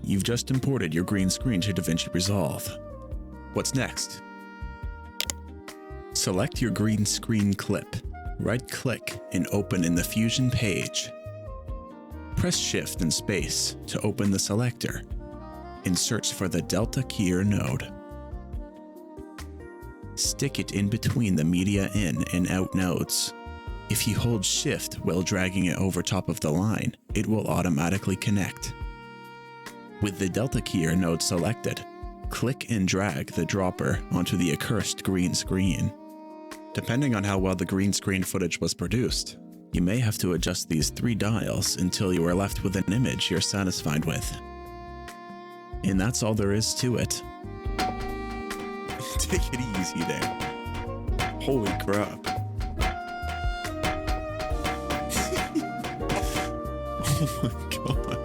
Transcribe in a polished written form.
You've just imported your green screen to Davinci Resolve. What's next? Select your green screen clip. Right-click and open in the Fusion page. Press Shift and Space to open the selector and search for the Delta Keyer node. Stick it in between the Media In and Out nodes. If you hold Shift while dragging it over top of the line, it will automatically connect. With the Delta Keyer node selected, click and drag the dropper onto the accursed green screen. Depending on how well the green screen footage was produced, you may have to adjust these 3 dials until you are left with an image you're satisfied with. And that's all there is to it. Take it easy there. Holy crap. Oh my god.